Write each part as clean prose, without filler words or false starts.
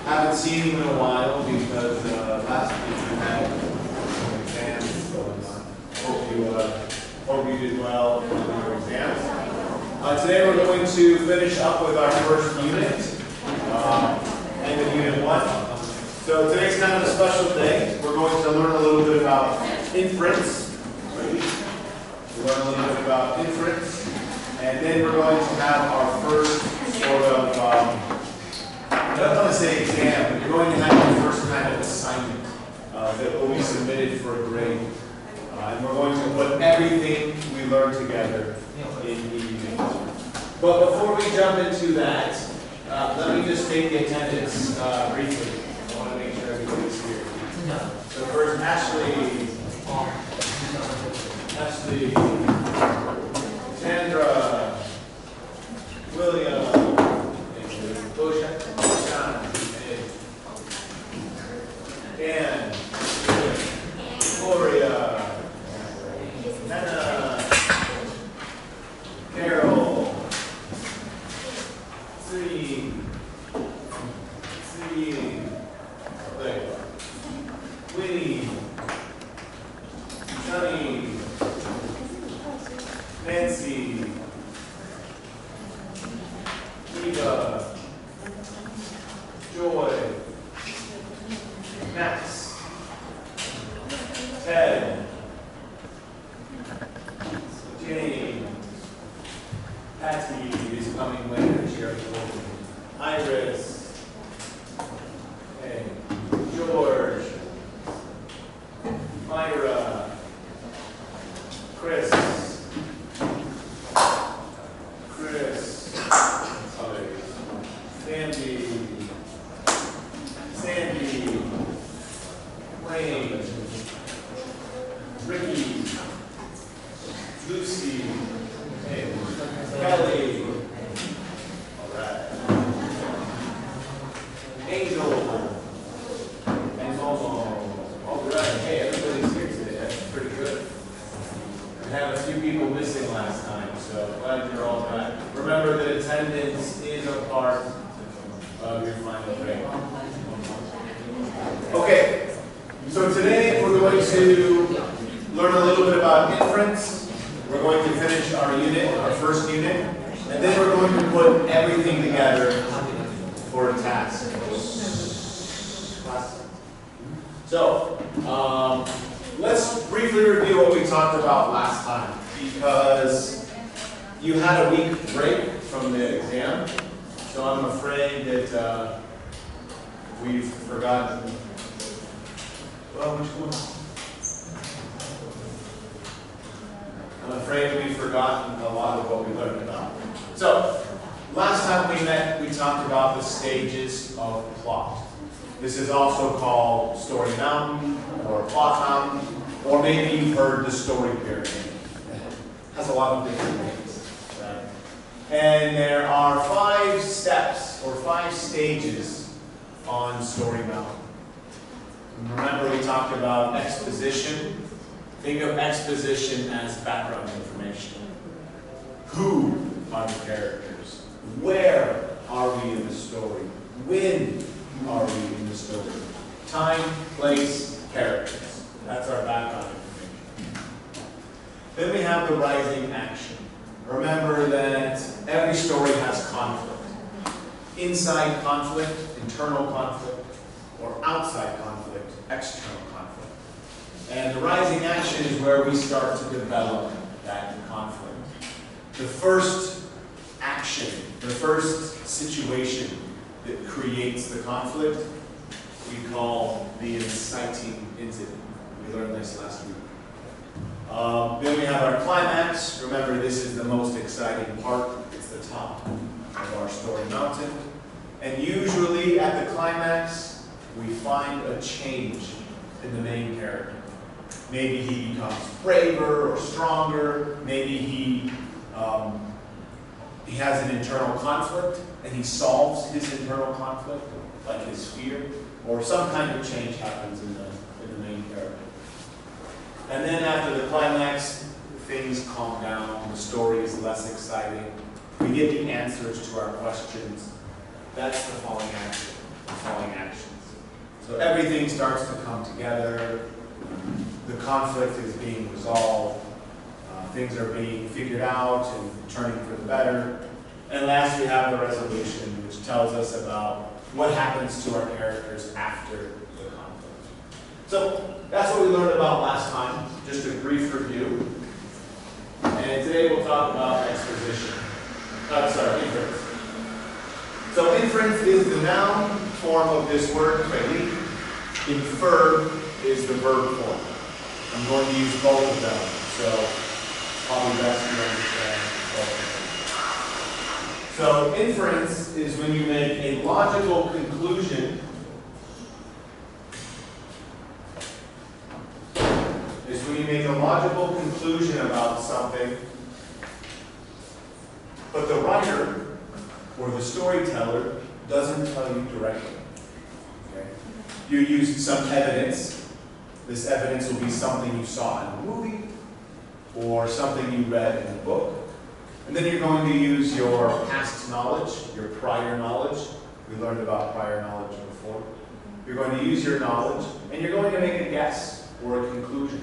Haven't seen you in a while because last week you had some exams going on. Hope you did well in your exams. Today we're going to finish up with our first unit, end of Unit 1. So today's kind of a special day. We're going to learn a little bit about inference. We'll learn a little bit about inference. And then we're going to have our first sort of, I don't want to say exam, but you're going to have your first kind of assignment that will be submitted for a grade. And we're going to put everything we learned together in the unit. But before we jump into that, let me just take the attendance briefly. I want to make sure everybody's here. So first, Ashley, Sandra, William, Dan, Gloria, Hannah, Carol, Winnie, Johnny, Nancy, Eva, Joy, Max, Ted, Jane, Patty is coming later, she already told me. Iris, okay. George, Myra, Chris, Sandy, Wayne, Ricky, Lucy, Kelly, all right, Angel, and Momo. All right, hey, everybody's here today. That's pretty good. We had a few people missing last time, so glad you're all back. Remember that attendance is a part of your final grade. Okay, so today we're going to learn a little bit about inference. We're going to finish our unit, our first unit, and then we're going to put everything together for a task. So, let's briefly review what we talked about last time, because you had a week break from the exam, so I'm afraid that we've forgotten. Well, which one? I'm afraid we've forgotten a lot of what we learned about. So, last time we met, we talked about the stages of plot. This is also called Story Mountain, or Plot Mountain, or maybe you've heard the story pyramid. It has a lot of different names. Right? And there are 5 steps, or 5 stages on Story Mountain. Remember we talked about exposition. Think of exposition as background information. Who are the characters? Where are we in the story? When are we in the story? Time, place, characters. That's our background information. Then we have the rising action. Remember that every story has conflict. Inside conflict, internal conflict, or outside conflict, external conflict. And the rising action is where we start to develop that conflict. The first action, the first situation that creates the conflict, we call the inciting incident. We learned this last week. Then we have our climax. Remember, this is the most exciting part. It's the top of our story mountain. And usually at the climax, we find a change in the main character. Maybe he becomes braver or stronger. Maybe he has an internal conflict and he solves his internal conflict, like his fear, or some kind of change happens in the main character. And then after the climax, things calm down, the story is less exciting. We get the answers to our questions. That's the falling action. The falling So everything starts to come together. The conflict is being resolved. Things are being figured out and turning for the better. And last, we have the resolution, which tells us about what happens to our characters after the conflict. So that's what we learned about last time, just a brief review. And today we'll talk about exposition. Inference. So inference is the noun form of this word, prelit. Infer is the verb form. I'm going to use both of them, so probably best to understand both of them. So inference is when you make a logical conclusion. Is when you make a logical conclusion about something, but the writer or the storyteller doesn't tell you directly. Okay? You use some evidence. This evidence will be something you saw in a movie or something you read in a book. And then you're going to use your past knowledge, your prior knowledge. We learned about prior knowledge before. You're going to use your knowledge, and you're going to make a guess or a conclusion.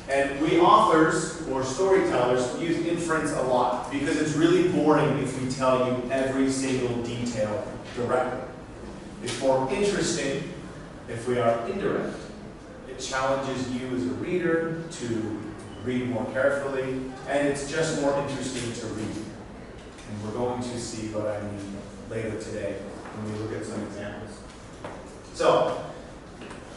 And we authors or storytellers use inference a lot because it's really boring if we tell you every single detail directly. It's more interesting if we are indirect. It challenges you as a reader to read more carefully, and it's just more interesting to read. And we're going to see what I mean later today when we look at some examples. So,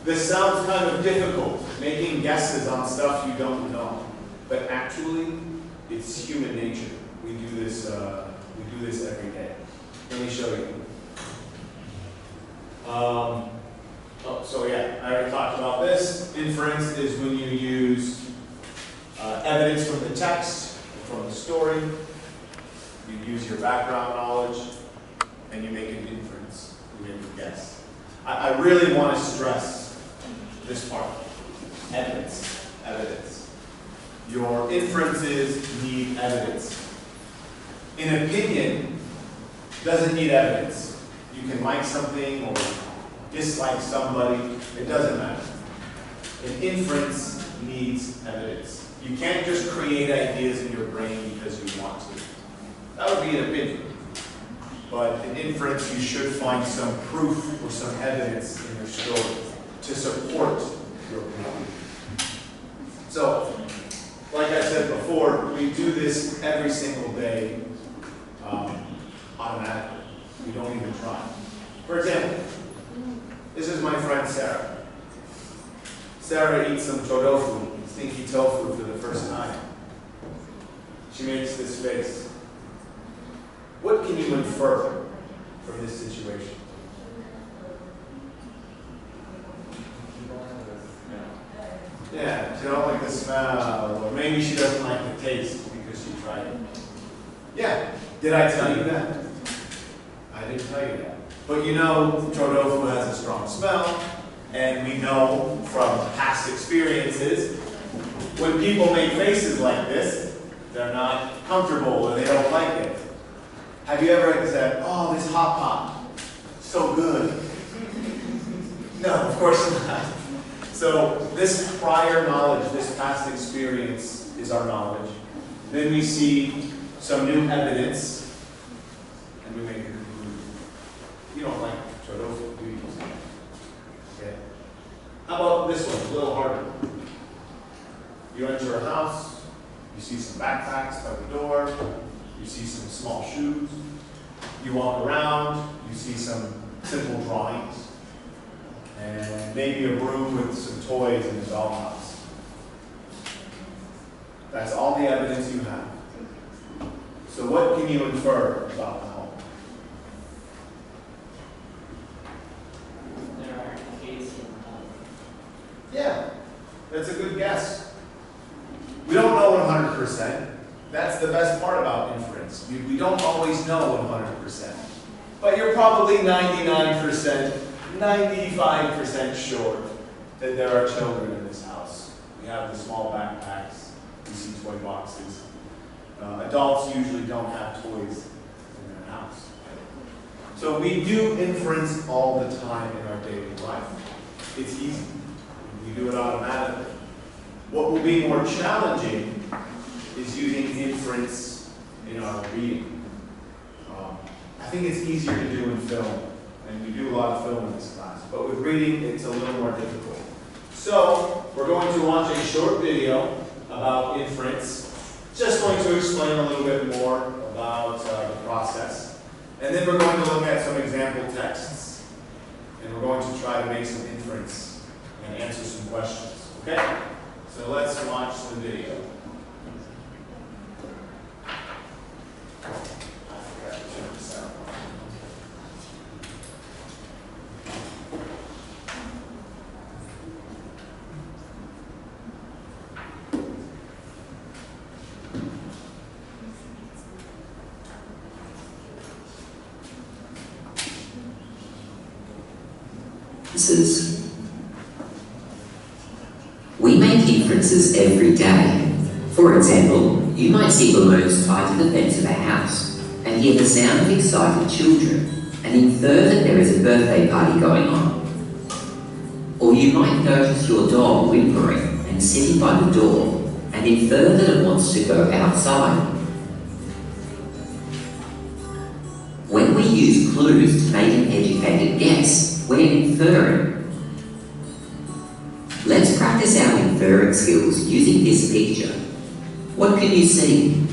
this sounds kind of difficult, making guesses on stuff you don't know. But actually, it's human nature. We do this every day. Let me show you. I already talked about this. Inference is when you use evidence from the text, from the story. You use your background knowledge, and you make an inference. You make a guess. I really want to stress this part. Evidence. Evidence. Your inferences need evidence. An opinion doesn't need evidence. You can like something or dislike somebody. It doesn't matter. An inference needs evidence. You can't just create ideas in your brain because you want to. That would be an opinion. But in inference, you should find some proof or some evidence in your story to support your opinion. So, like I said before, we do this every single day automatically. We don't even try. For example, this is my friend Sarah. Sarah eats some tofu, stinky tofu, for the first time. She makes this face. What can you infer from this situation? Yeah, she don't like the smell, or maybe she doesn't like the taste because she tried it. Yeah, did I tell you that? I didn't tell you that. But you know, tofu has a strong smell, and we know from past experiences, when people make faces like this, they're not comfortable or they don't like it. Have you ever said, "Oh, this hot pot, so good"? No, of course not. So this prior knowledge, this past experience is our knowledge. Then we see some new evidence, and we make a conclusion. You don't like tofu, do you? Okay. How about this one, a little harder? You enter a house, you see some backpacks by the door, you see some small shoes, you walk around, you see some simple drawings, and maybe a room with some toys in a dollhouse. That's all the evidence you have. So what can you infer about the home? There are kids in the home. Yeah, that's a good guess. We don't know 100%. That's the best part about inference. We don't always know 100%. But you're probably 99%, 95% sure that there are children in this house. We have the small backpacks, we see toy boxes. Adults usually don't have toys in their house. So we do inference all the time in our daily life. It's easy. We do it automatically. What will be more challenging is using inference in our reading. I think it's easier to do in film, and we do a lot of film in this class. But with reading, it's a little more difficult. So we're going to watch a short video about inference. Just going to explain a little bit more about the process. And then we're going to look at some example texts. And we're going to try to make some inference and answer some questions. Okay? So let's watch the video. I forgot to turn the sound on. We make inferences every day. For example, you might see balloons tied to the fence of a house and hear the sound of excited children and infer that there is a birthday party going on. Or you might notice your dog whimpering and sitting by the door and infer that it wants to go outside. When we use clues to make an educated guess, we're inferring. Let's practice our inferring skills using this picture. What can you see?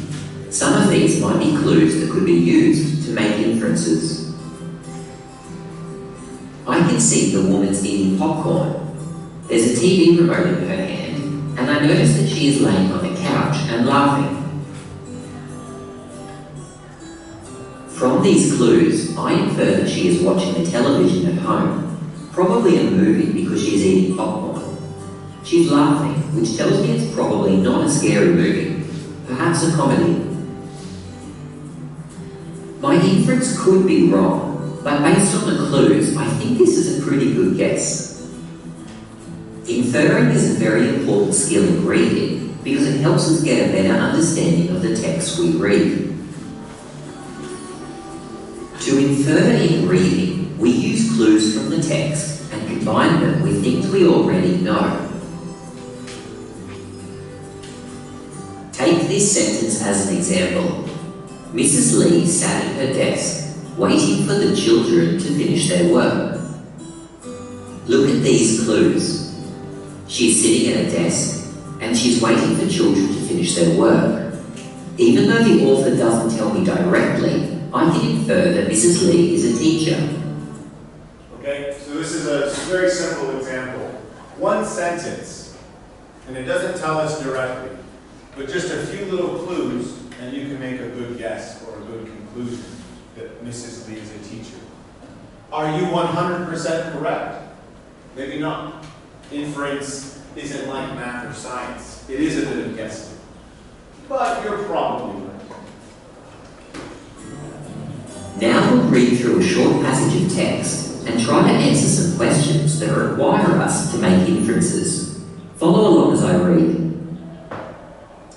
Some of these might be clues that could be used to make inferences. I can see the woman's eating popcorn. There's a TV remote in her hand, and I notice that she is laying on the couch and laughing. From these clues, I infer that she is watching the television at home, probably a movie because she is eating popcorn. She's laughing, which tells me it's probably not a scary movie, perhaps a comedy. My inference could be wrong, but based on the clues, I think this is a pretty good guess. Inferring is a very important skill in reading because it helps us get a better understanding of the text we read. To infer in reading, we use clues from the text and combine them with things we already know. Take this sentence as an example. Mrs. Lee sat at her desk, waiting for the children to finish their work. Look at these clues. She's sitting at a desk, and she's waiting for children to finish their work. Even though the author doesn't tell me directly, I can infer that Mrs. Lee is a teacher. Okay, so this is a very simple example. One sentence, and it doesn't tell us directly, but just a few little clues, and you can make a good guess or a good conclusion that Mrs. Lee is a teacher. Are you 100% correct? Maybe not. Inference isn't like math or science. It is a bit of guessing. But you're probably right. Now we'll read through a short passage of text and try to answer some questions that require us to make inferences. Follow along as I read.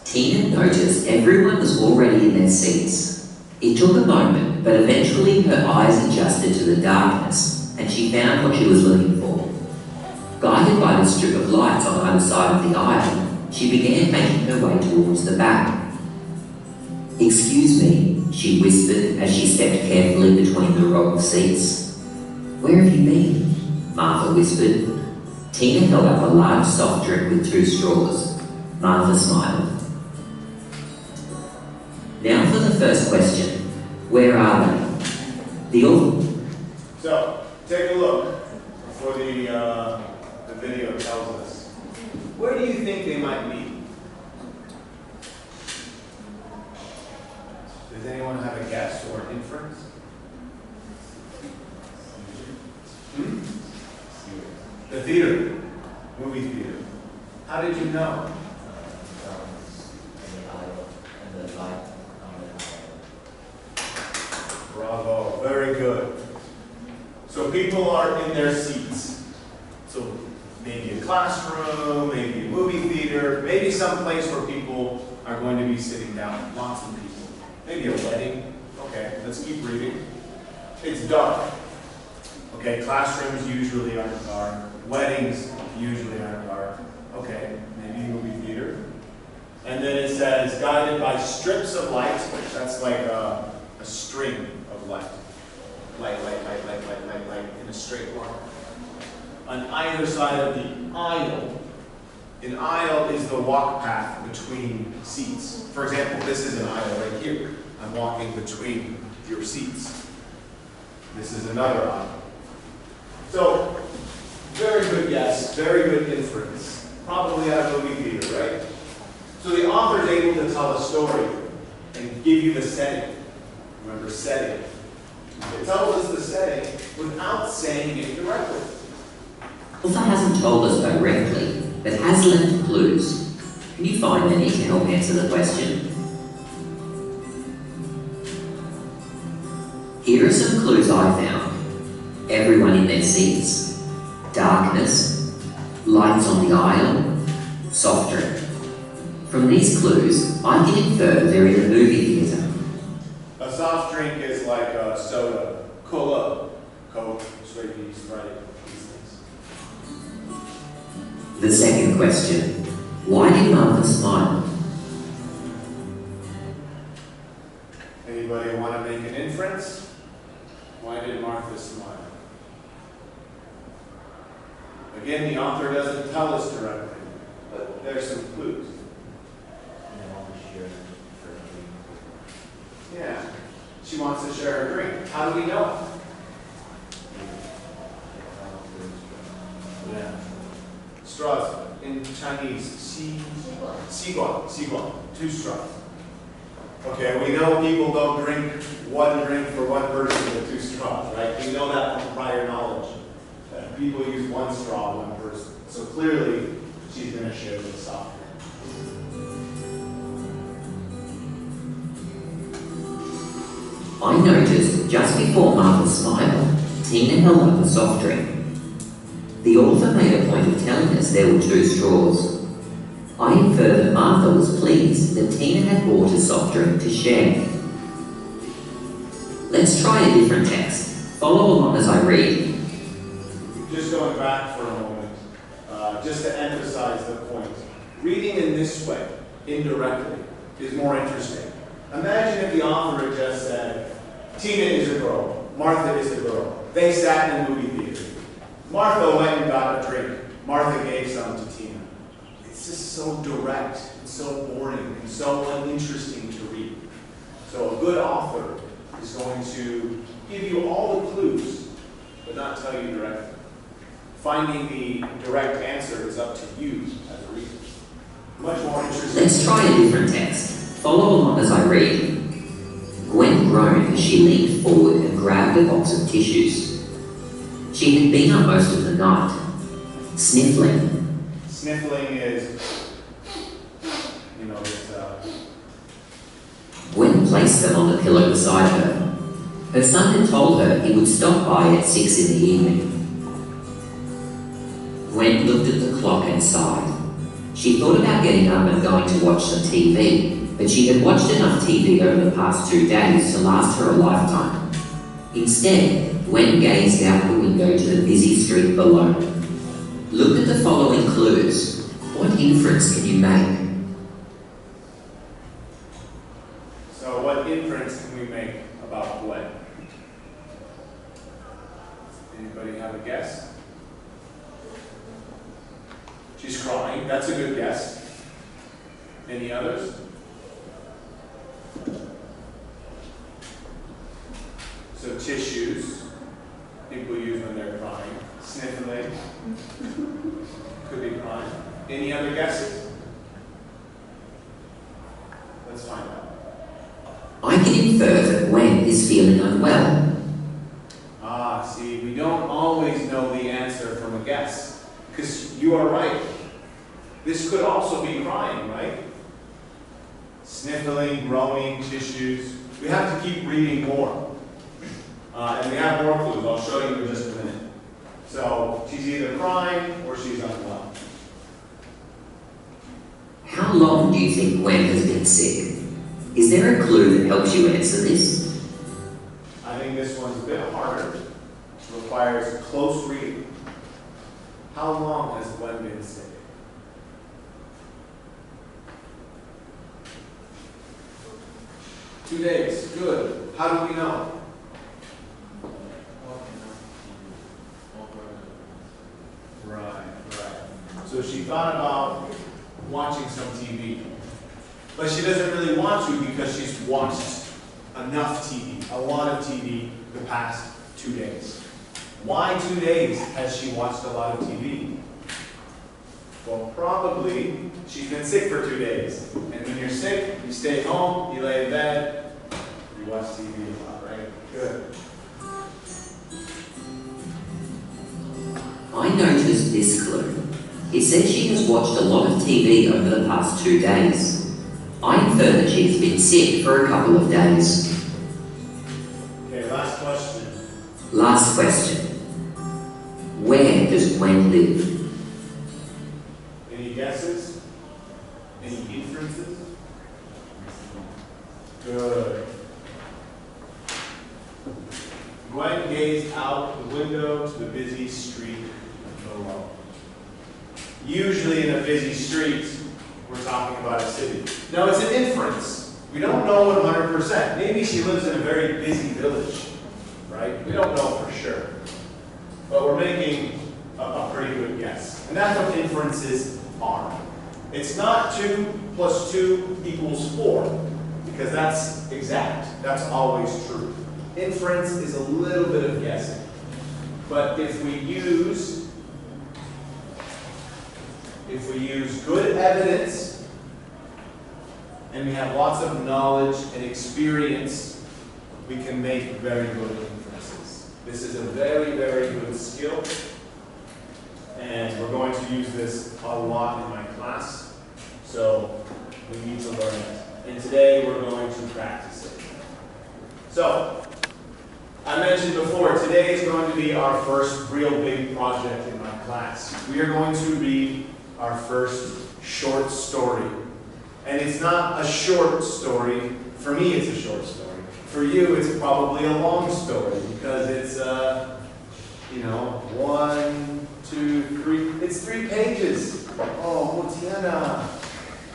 Tina noticed everyone was already in their seats. It took a moment, but eventually her eyes adjusted to the darkness, and she found what she was looking for. Guided by the strip of lights on either side of the aisle, she began making her way towards the back. "Excuse me," she whispered as she stepped carefully between the row of seats. "Where have you been?" Martha whispered. Tina held up a large soft drink with 2 straws. Martha smiled. Now for the first question. Where are they? So, take a look before the video tells us. Where do you think they might be? Does anyone have a guess or inference? The theater. Movie theater. How did you know? Bravo, very good. So people are in their seats. So maybe a classroom, maybe a movie theater, maybe some place where people are going to be sitting down, lots of people. Maybe a wedding. Okay, let's keep reading. It's dark. Okay, classrooms usually aren't dark. Weddings usually aren't dark. Okay, maybe movie theater. And then it says, guided by strips of light. That's like a string of light. Light, in a straight line. On either side of the aisle. An aisle is the walk path between seats. For example, this is an aisle right here. I'm walking between your seats. This is another aisle. So, very good guess, very good inference. Probably at a movie theater, right? So the author is able to tell a story and give you the setting. Remember, setting. It tells us the setting without saying it directly. The author hasn't told us directly, but has left clues. Can you find any to help answer the question? Here are some clues I found. Everyone in their seats. Darkness. Lights on the aisle. Soft drink. From these clues, I can infer they're in a movie theatre. A soft drink is like a soda, cola, Coke, straight tea, Sprite, these things. The second question. Why did Martha smile? Anybody want to make an inference? Why did Martha smile? Again, the author doesn't tell us directly, but there's some clues. Yeah, she wants to share her drink. How do we know it? Yeah. Straws in Chinese, xiguang, 2 straws. Okay, we know people don't drink one drink for one person with 2 straws, right? We know that from prior knowledge. That people use 1 straw, 1 person. So clearly, she's going to share the soft drink. I noticed just before Martha smiled, Tina held up a soft drink. The author made a point of telling us there were 2 straws. I infer that Martha was pleased that Tina had bought a soft drink to share. Let's try a different text. Follow along as I read. Just going back for a moment, just to emphasize the point. Reading in this way, indirectly, is more interesting. Imagine if the author had just said, Tina is a girl, Martha is a girl. They sat in a movie theater. Martha went and got a drink. Martha gave some to Tina. It's just so direct, and so boring, and so uninteresting to read. So a good author is going to give you all the clues, but not tell you directly. Finding the direct answer is up to you as a reader. Much more interesting. Let's try a different text. Follow along as I read. Gwen groaned as she leaned forward and grabbed a box of tissues. She had been up most of the night, sniffling. Sniffling is, it's Gwen placed them on the pillow beside her. Her son had told her he would stop by at 6 in the evening. Gwen looked at the clock and sighed. She thought about getting up and going to watch some TV, but she had watched enough TV over the past 2 days to last her a lifetime. Instead, Gwen gazed out the window to the busy street below. Look at the following clues. What inference can you make? So what inference can we make about Gwen? Anybody have a guess? She's crying. That's a good guess. Any others? So tissues, people use when they're crying. Sniffling, could be crying. Any other guesses? Let's find out. I can infer that Gwen is feeling unwell. See, we don't always know the answer from a guess. Because you are right. This could also be crying, right? Sniffling, growing, tissues. We have to keep reading more. And we have more clues. I'll show you in just a minute. So she's either crying or she's unwell. How long do you think Gwen has been sick? Is there a clue that helps you answer this? I think this one's a bit hard. requires close reading. How long has Gwen been sick? Two days. Good. How do we know? Right. So she thought about watching some TV. But she doesn't really want to because she's watched enough TV, a lot of TV the past 2 days. Why 2 days has she watched a lot of TV? Well, probably she's been sick for 2 days. And when you're sick, you stay home, you lay in bed, you watch TV a lot, right? Good. I noticed this clue. It says she has watched a lot of TV over the past 2 days. I infer that she has been sick for a couple of days. Okay, last question. Last question. Where does Gwen live? Any guesses? Any inferences? Good. Gwen gazed out the window to the busy street below. Usually in a busy street, we're talking about a city. Now it's an inference. We don't know 100%. Maybe she lives in a very busy village, right? We don't know for sure. But we're making a pretty good guess. And that's what inferences are. It's not 2 + 2 = 4, because that's exact. That's always true. Inference is a little bit of guessing. But if we use good evidence, and we have lots of knowledge and experience, we can make very good inferences. This is a very, very good skill, and we're going to use this a lot in my class, so we need to learn it. And today we're going to practice it. So, I mentioned before, today is going to be our first real big project in my class. We are going to read our first short story. And it's not a short story. For me, it's a short story. For you, it's probably a long story because it's, 1, 2, 3. It's 3 pages. Oh, Tiana.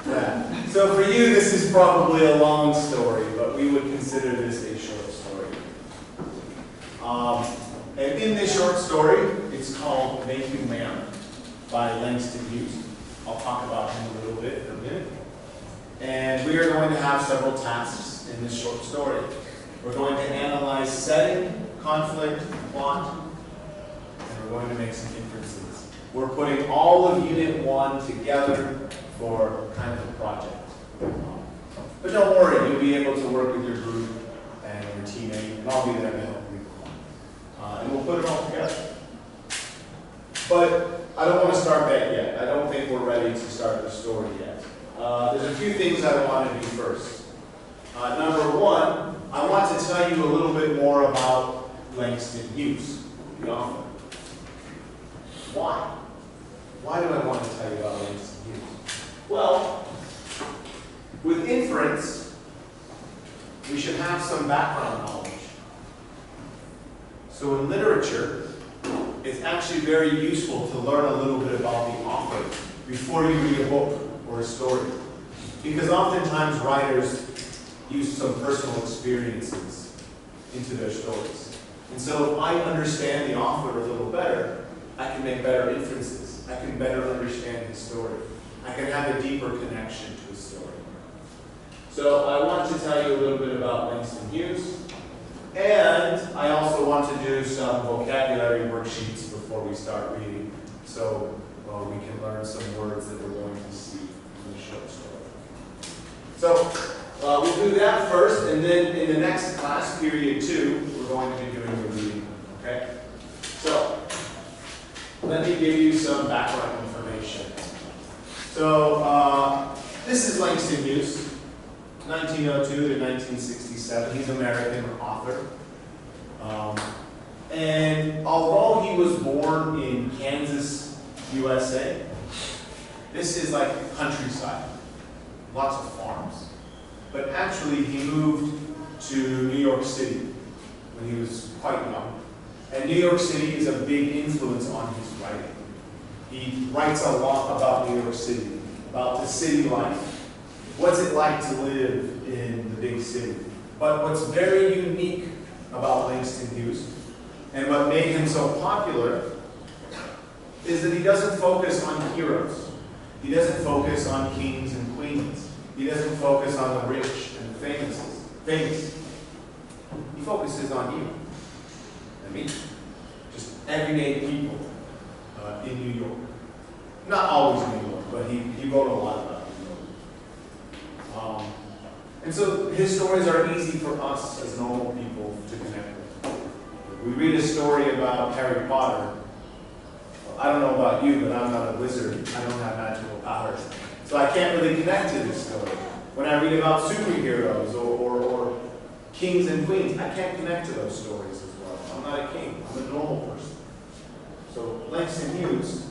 Yeah. So for you, this is probably a long story, but we would consider this a short story. And in this short story, it's called Making Man by Langston Hughes. I'll talk about him a little bit in a minute. And we are going to have several tasks in this short story. We're going to analyze setting, conflict, plot, and we're going to make some inferences. We're putting all of Unit 1 together for kind of a project. But don't worry, you'll be able to work with your group and your teammate, and I'll be there to help you. And we'll put it all together. But I don't want to start that yet. I don't think we're ready to start the story yet. There's a few things I want to do first. Number 1, I want to tell you a little bit more about Langston Hughes, the author. Why? Why do I want to tell you about Langston Hughes? Well, with inference, we should have some background knowledge. So in literature, it's actually very useful to learn a little bit about the author before you read a book or a story. Because oftentimes writers use some personal experiences into their stories. And so if I understand the author a little better, I can make better inferences. I can better understand his story. I can have a deeper connection to his story. So I want to tell you a little bit about Langston Hughes. And I also want to do some vocabulary worksheets before we start reading, so we can learn some words that we're going to see in the short story. So we'll do that first, and then in the next class, period 2, we're going to be doing the reading. Okay? So let me give you some background information. So this is Langston Hughes. 1902 to 1967. He's an American author. And although he was born in Kansas, USA, this is like countryside, lots of farms. But actually he moved to New York City when he was quite young. And New York City is a big influence on his writing. He writes a lot about New York City, about the city life. What's it like to live in the big city? But what's very unique about Langston Hughes, and what made him so popular, is that he doesn't focus on heroes. He doesn't focus on kings and queens. He doesn't focus on the rich and the famous. He focuses on you and me. Just everyday people in New York. Not always in New York, but he wrote a lot about New York. And so his stories are easy for us as normal people to connect with. We read a story about Harry Potter. I don't know about you, but I'm not a wizard. I don't have magical powers. So I can't really connect to this story. When I read about superheroes or kings and queens, I can't connect to those stories as well. I'm not a king. I'm a normal person. So Langston Hughes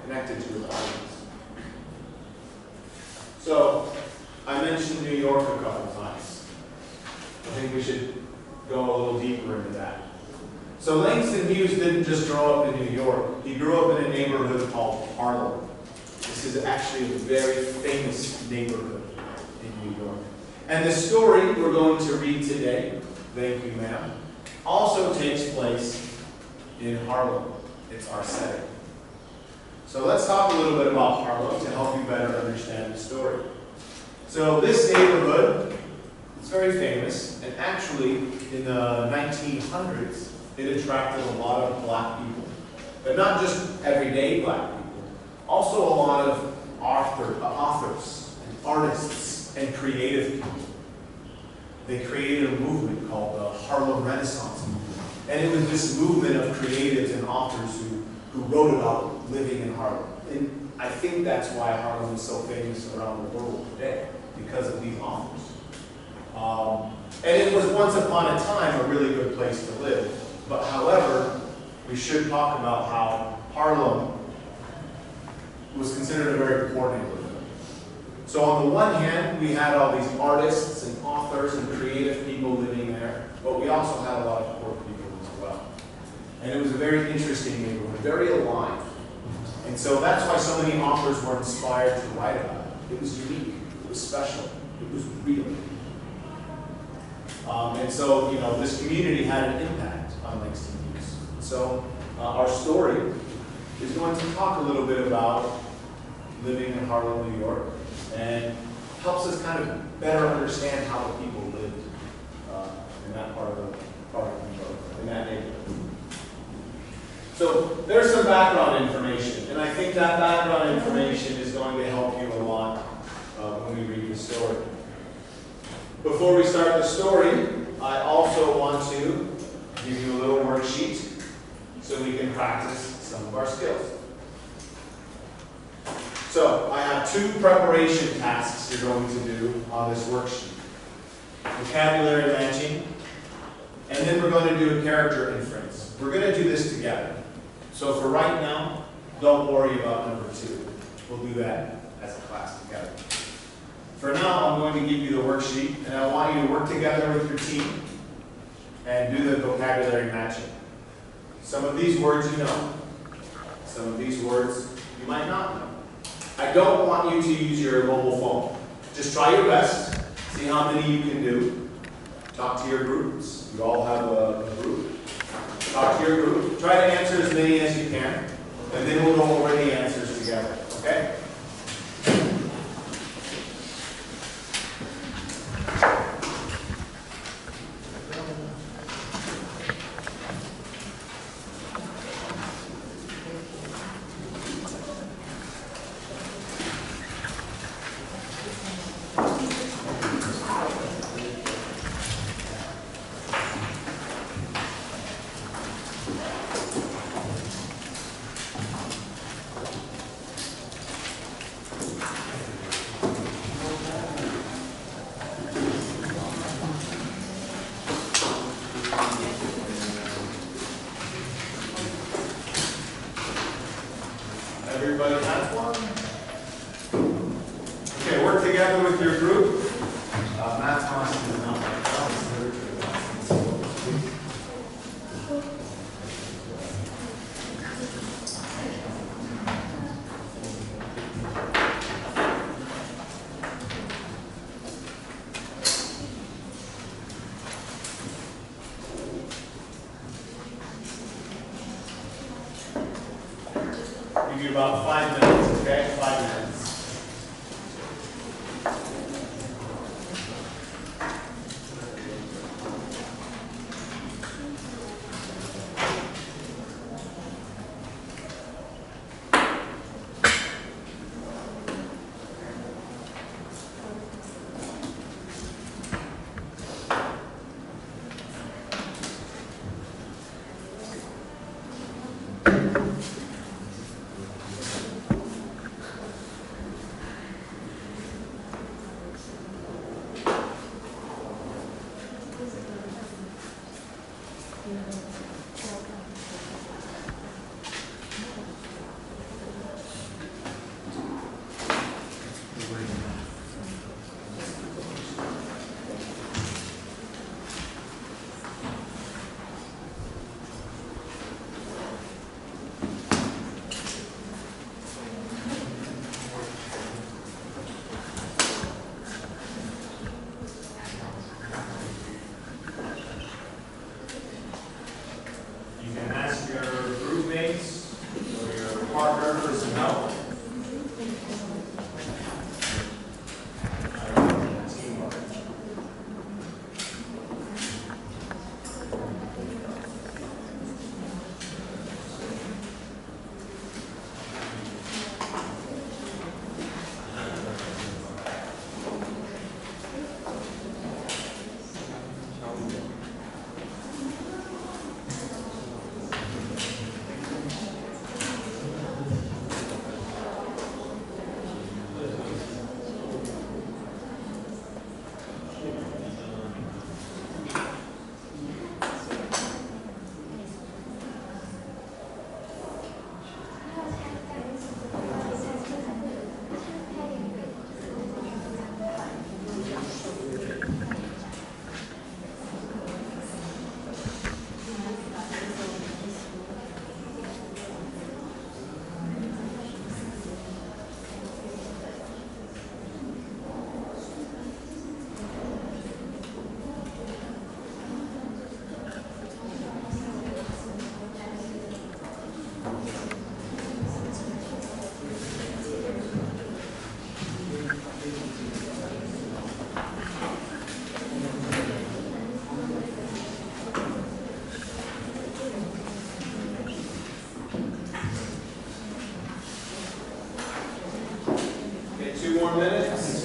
connected to his audience. So I mentioned New York a couple times. I think we should go a little deeper into that. So Langston Hughes didn't just grow up in New York. He grew up in a neighborhood called Harlem. This is actually a very famous neighborhood in New York. And the story we're going to read today, thank you, ma'am, also takes place in Harlem. It's our setting. So let's talk a little bit about Harlem to help you better understand the story. So this neighborhood is very famous, and actually in the 1900s, it attracted a lot of black people. But not just everyday black people, also a lot of authors and artists and creative people. They created a movement called the Harlem Renaissance movement. And it was this movement of creatives and authors who wrote about living in Harlem. And I think that's why Harlem is so famous around the world today, because of these authors. And it was once upon a time a really good place to live. But however, we should talk about how Harlem was considered a very poor neighborhood. So on the one hand, we had all these artists and authors and creative people living there, but we also had a lot of poor people as well. And it was a very interesting neighborhood, very alive. And so that's why so many authors were inspired to write about it. It was unique, it was special, it was real. And so, you know, this community had an impact on Langston Hughes. So our story is going to talk a little bit about living in Harlem, New York, and helps us kind of better understand how the people lived in that part of New York, in that neighborhood. So there's some background information, and I think that background information is going to help you a lot when we read the story. Before we start the story, I also want to give you a little worksheet so we can practice some of our skills. So I have 2 preparation tasks you're going to do on this worksheet. Vocabulary matching, and then we're going to do a character inference. We're going to do this together. So for right now, don't worry about number 2. We'll do that as a class together. For now, I'm going to give you the worksheet, and I want you to work together with your team and do the vocabulary matching. Some of these words you know. Some of these words you might not know. I don't want you to use your mobile phone. Just try your best. See how many you can do. Talk to your groups. You all have a group. Talk to your group. Try to answer as many as you can, and then we'll go over the answers together. Okay? Everybody has one? Okay, work together with your group. Matt Thompson is not like that. Give you about 5 minutes, okay? 5 minutes. You can ask your group mates or your partner for some help. Teamwork. Okay, 2 more minutes.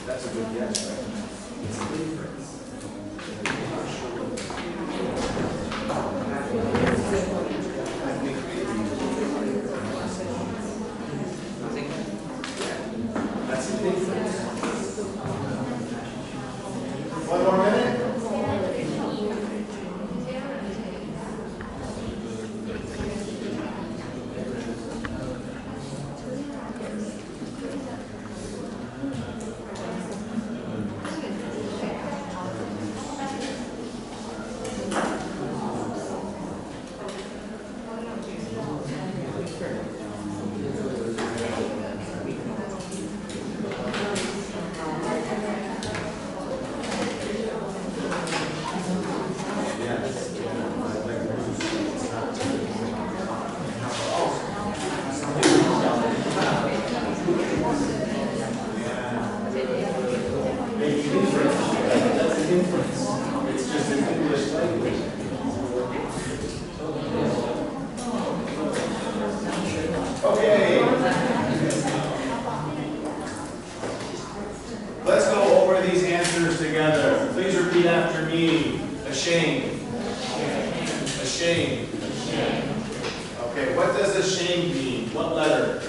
That's a good guess, right? That's a difference. 1 more minute. It's just an English language. Okay. Let's go over these answers together. Please repeat after me. Ashamed. Ashamed. Okay, what does ashamed mean? What letter?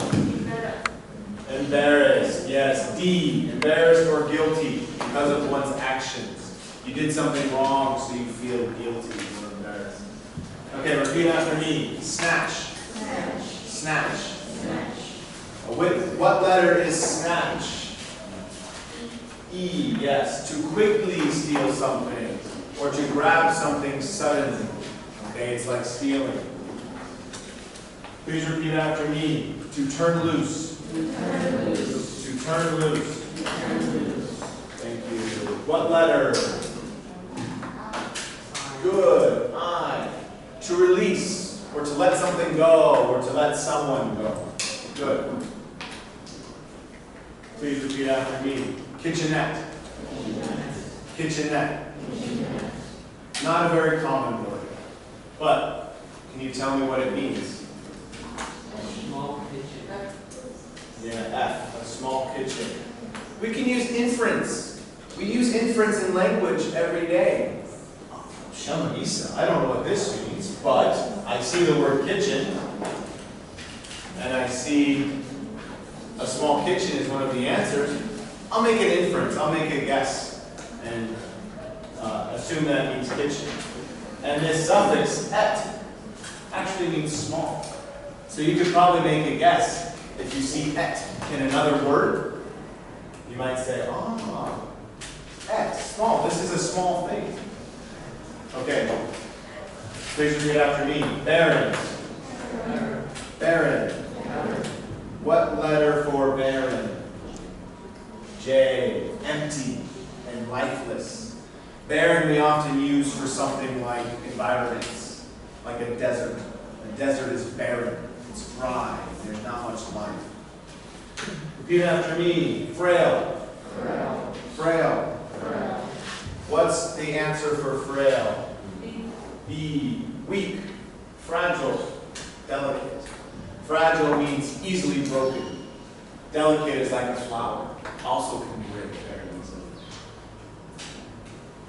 Embarrassed. Yes. D. Embarrassed or guilty because of one's actions. You did something wrong, so you feel guilty or embarrassed. Okay, repeat after me. Snatch. Snatch. What letter is snatch? E. Yes. To quickly steal something or to grab something suddenly. Okay, it's like stealing. Please repeat after me. To turn loose. To turn loose. Thank you. What letter? Good. I. To release, or to let something go, or to let someone go. Good. Please repeat after me. Kitchenette. Kitchenette. Not a very common word, but can you tell me what it means? Small kitchen. Yeah, F, a small kitchen. We can use inference. We use inference in language every day. Shema Isa, I don't know what this means, but I see the word kitchen, and I see a small kitchen is one of the answers. I'll make an inference, I'll make a guess, and assume that means kitchen. And this suffix, et, actually means small. So you could probably make a guess if you see et in another word. You might say, oh, et, small, this is a small thing. Okay, please repeat after me. Barren. Barren. What letter for barren? J. Empty and lifeless. Barren we often use for something like environments, like a desert. A desert is barren. It's dry. There's not much life. Repeat after me. Frail. Frail. What's the answer for frail? B. Weak. Fragile. Delicate. Fragile means easily broken. Delicate is like a flower. Also can be break very easily.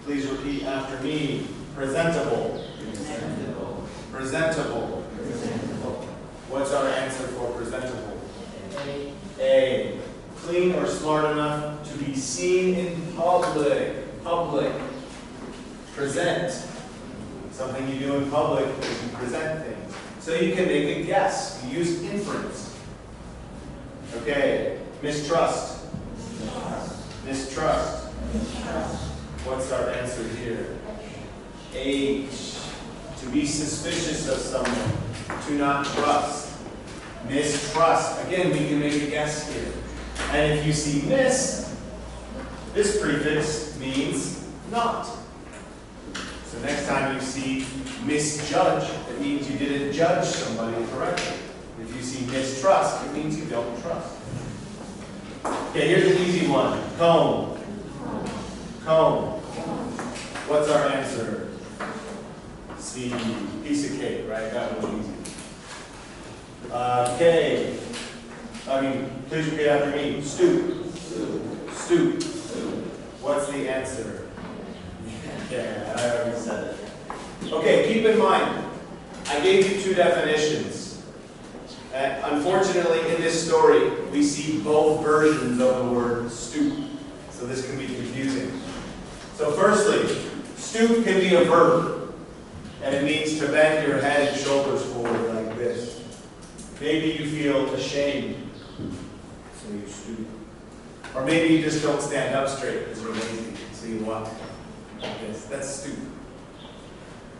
Please repeat after me. Presentable. Presentable. What's our answer for presentable? A. Clean or smart enough to be seen in public. Public. Present. Something you do in public is you present things. So you can make a guess. You use inference. Okay. Mistrust. Mistrust. What's our answer here? H. To be suspicious of someone. To not trust. Mistrust. Again, we can make a guess here. And if you see mis, this prefix means not. So next time you see misjudge, it means you didn't judge somebody correctly. If you see mistrust, it means you don't trust. Okay, here's an easy one. Comb. Comb. What's our answer? C. Piece of cake, right? That was easy. K. Please repeat after me. Stoop. Stoop. What's the answer? Yeah, I already said it. Okay, keep in mind, I gave you two definitions. Unfortunately, in this story, we see both versions of the word stoop. So this can be confusing. So firstly, stoop can be a verb. And it means to bend your head and shoulders forward like this. Maybe you feel ashamed, so you stoop. Or maybe you just don't stand up straight because you're lazy, so you walk like this. That's stoop.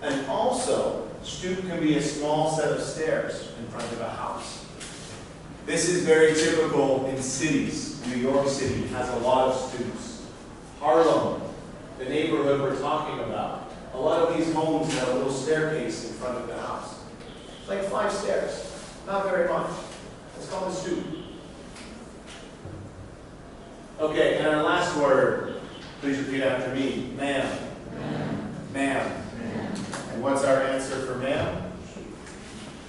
And also, stoop can be a small set of stairs in front of a house. This is very typical in cities. New York City has a lot of stoops. Harlem, the neighborhood we're talking about, a lot of these homes have a little staircase in front of the house. It's like 5 stairs. Not very much. It's called a stoop. Okay, and our last word, please repeat after me. Ma'am. Ma'am. And what's our answer for ma'am?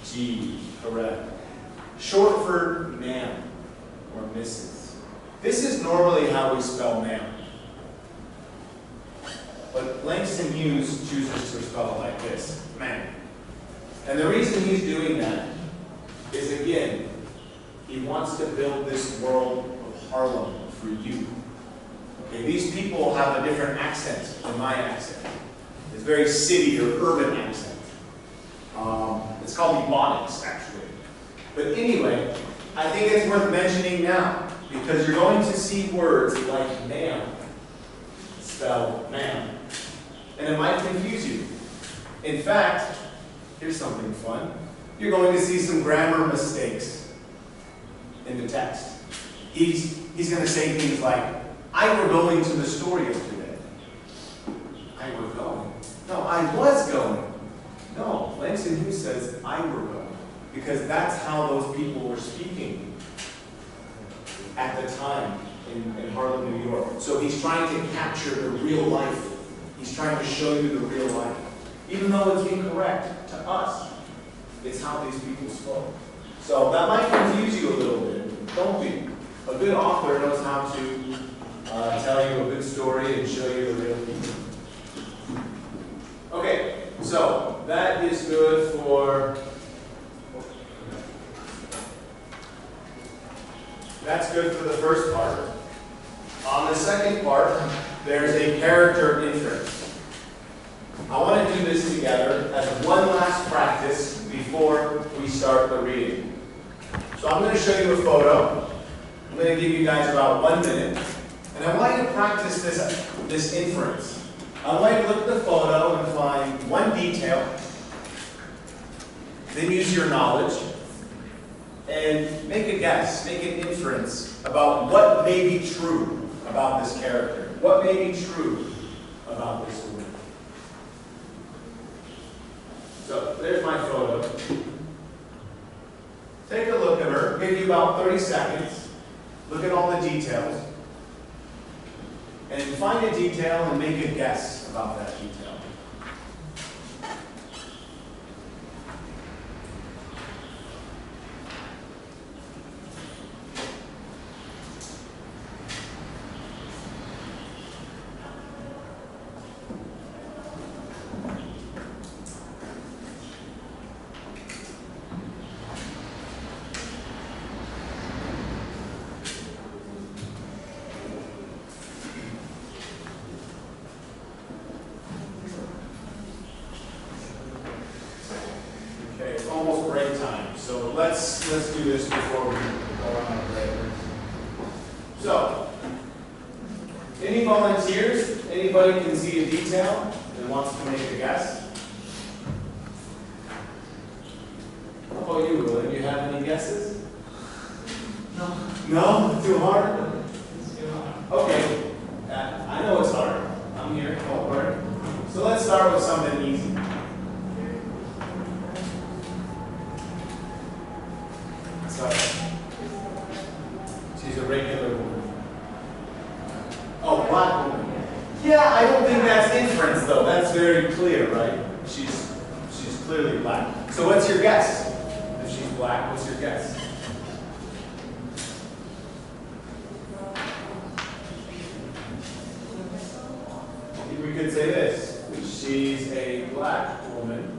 G. Correct. Short for ma'am or Mrs. This is normally how we spell ma'am. But Langston Hughes chooses to spell it like this, ma'am. And the reason he's doing that is, again, he wants to build this world of Harlem for you. Okay, these people have a different accent than my accent. It's very city or urban accent. It's called Ebonics, actually. But anyway, I think it's worth mentioning now, because you're going to see words like ma'am, spelled ma'am, and it might confuse you. In fact, here's something fun. You're going to see some grammar mistakes in the text. He's going to say things like, I were going to the store yesterday. I were going. No, I was going. No, Langston Hughes says, I were going. Because that's how those people were speaking at the time in Harlem, New York. So he's trying to capture the real life. He's trying to show you the real life. Even though it's incorrect to us, it's how these people spoke. So that might confuse you a little bit. Don't be. A good author knows how to tell you a good story and show you the real people. Okay, so that is good for... That's good for the first part. On the second part, there's a character inference. I want to do this together as one last practice before we start the reading. So I'm going to show you a photo. I'm going to give you guys about 1 minute. And I want you to practice this inference. I want you to look at the photo and find one detail. Then use your knowledge. And make a guess, make an inference about what may be true about this character. What may be true about this woman. So, there's my photo. Take a look at her. Give you about 30 seconds. Look at all the details. And find a detail and make a guess about that detail. Let's do this before we go on a break. So, any volunteers? Anybody can see a detail and wants to make a guess? How about you, Will? Do you have any guesses? No. No? Too hard? It's too hard. Okay. I know it's hard. I'm here. Don't worry. So let's start with something easy. She's a regular woman. Oh, black woman. Yeah, I don't think that's inference though. That's very clear, right? She's clearly black. So what's your guess? If she's black, what's your guess? We could say this. She's a black woman.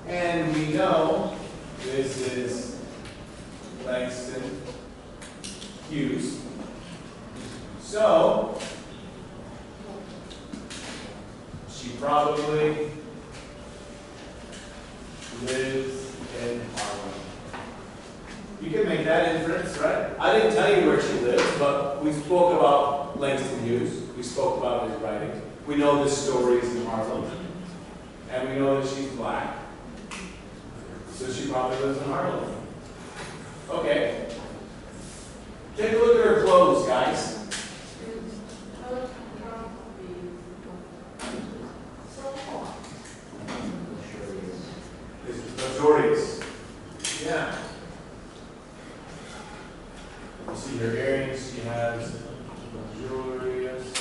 And we know this is Langston Hughes. So, she probably lives in Harlem. You can make that inference, right? I didn't tell you where she lives, but we spoke about Langston Hughes. We spoke about his writing. We know this story is in Harlem. And we know that she's black. So she probably lives in Harlem. Okay. Take a look at her clothes, guys. It's luxurious. Yeah. You see her earrings. She has luxurious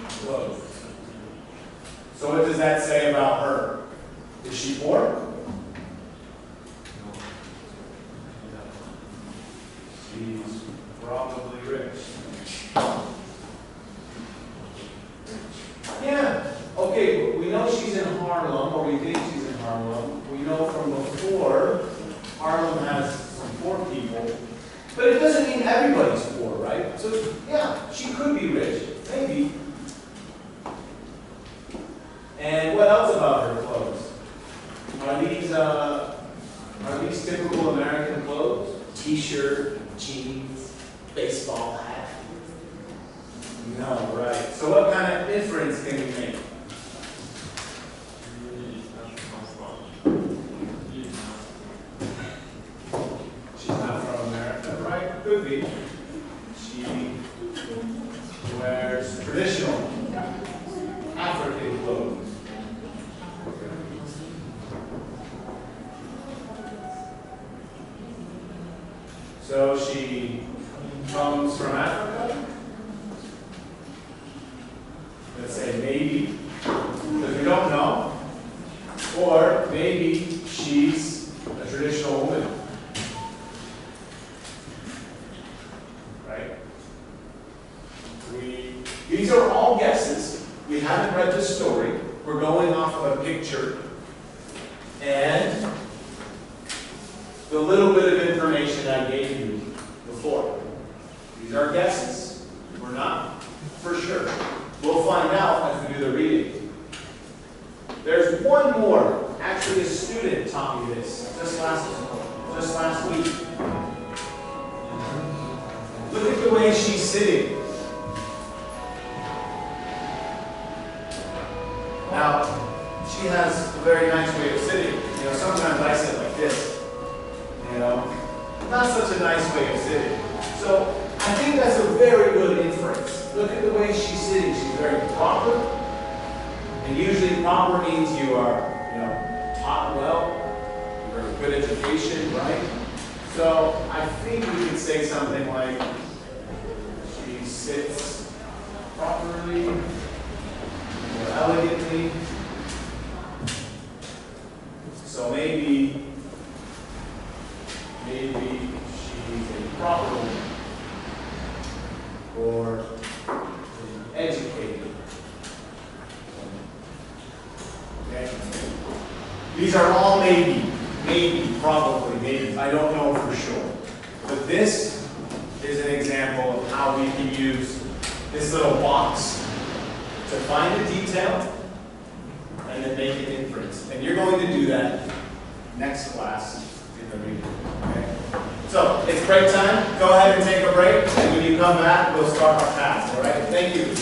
clothes. So what does that say about her? Is she poor? She's probably rich. Yeah. Okay, we know she's in Harlem, or we think she's in Harlem. We know from before these typical American clothes? T-shirt, jeans, baseball hat? No, right. So what kind of inference can we make? She's not from America, right? Could be. She wears traditional African clothes. So she comes from Africa? Let's say maybe, because we don't know. Or maybe she's a traditional woman. Right? These are all guesses. We haven't read the story. We're going off of a picture. And the little bit of information I gave you before. These are guesses. We're not for sure. We'll find out as we do the reading. There's one more. Actually, a student taught me this just last week. Look at the way she's sitting. Now, she has a very nice way of sitting. You know, sometimes I sit like this. You know, not such a nice way of sitting. So I think that's a very good inference. Look at the way she's sitting. She's very proper. And usually proper means you are, you know, taught well, you have a good education, right? So I think we could say something like, she sits properly, more elegantly. So maybe she's a proper woman, or an educated woman. Okay? These are all maybe, probably, maybe. I don't know for sure. But this is an example of how we can use this little box to find a detail and then make an inference. And you're going to do that next class in the reading. Okay? So, it's break time. Go ahead and take a break. And when you come back, we'll start our class. All right? Thank you.